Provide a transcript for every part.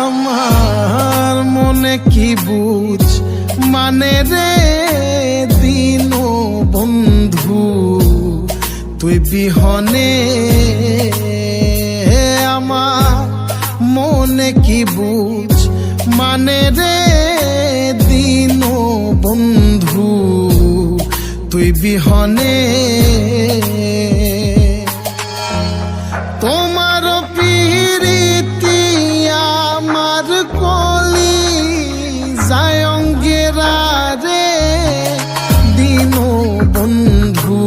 আমার মনে কি বুঝ মানে রে দিন বন্ধু তুই বিহনে আমার মনে কি বুঝ মানে রে দিন বন্ধু তুই বিহনে তোমার পীরিতি আমার কলি যায় অঙ্গেরা রে দিন বন্ধু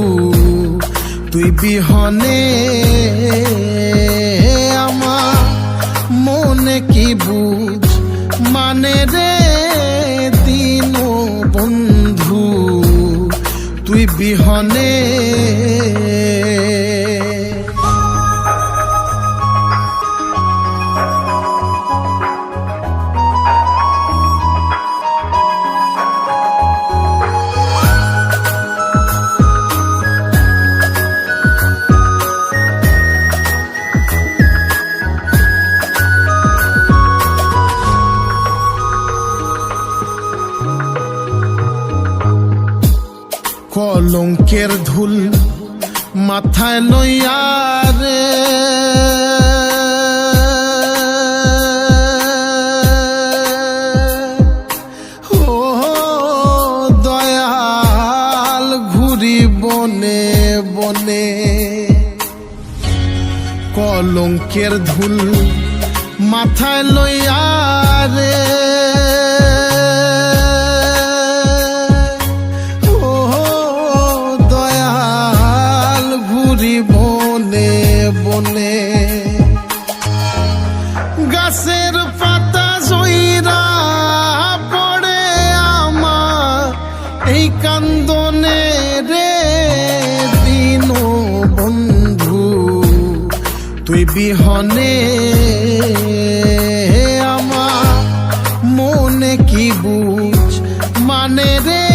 তুই বিহনে আমার মনে কি বুঝ মানে রে দিন বন্ধু তুই বিহনে কলঙ্কের ধুল মাথায় লইয়া রে ও দয়াল ঘুরি বনে বনে কলঙ্কের ধুল মাথায় লইয়া রে বনে বনে গাছের পাতা জইরা পড়ে আমার এই কান্দনে রে দিন বন্ধু তুই বিহনে আমার মনে কি বুঝ মানে রে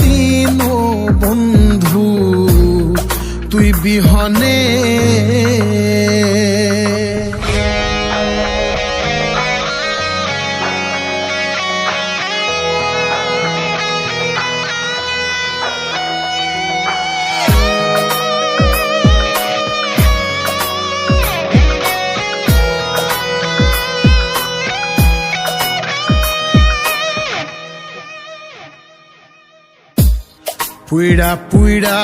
দিন বন্ধু তুই বিহনে পুইড়া পুইড়া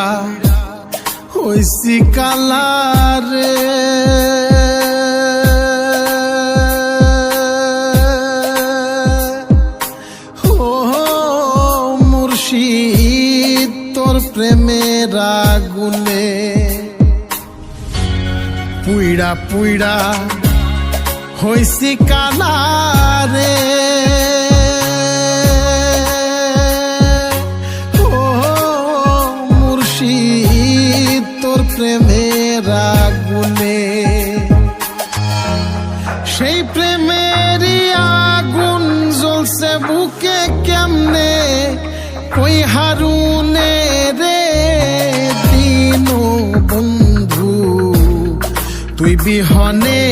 হইছি কালারে ও মুর্শিদ তোর প্রেমের আগুনে পুইড়া পুইড়া হইছি কালারে প্রেমের আগুনে সেই প্রেমেরই আগুন জ্বলছে বুকে কেমনে কই হারুনে রে দিন বন্ধু তুই বিহনে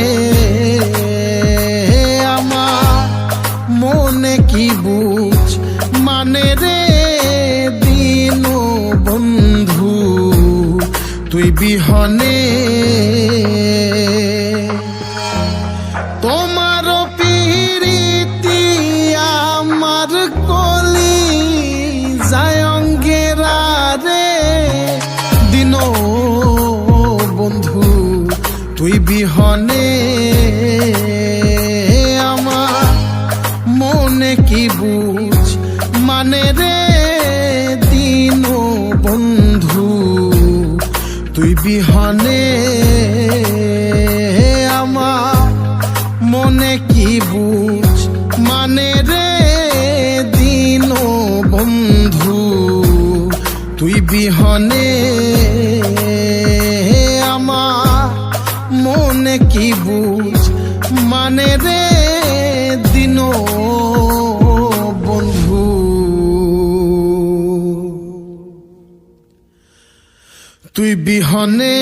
আমার মনে কি বুঝ মানে রে দিন বন্ধু তুই বিহনে তোমার পীরিতি আমার কলি যায় অঙ্গেরা রে দিন বন্ধু তুই বিহনে আমার মনে কি বুঝ মানে রে দিন বন্ধু তুই বিহনে আমার মনে কি বুঝ মানে রে দিন বন্ধু তুই বিহনে আমার মনে কি বুঝ মানে রে দিন বন্ধু। তুই বিহনে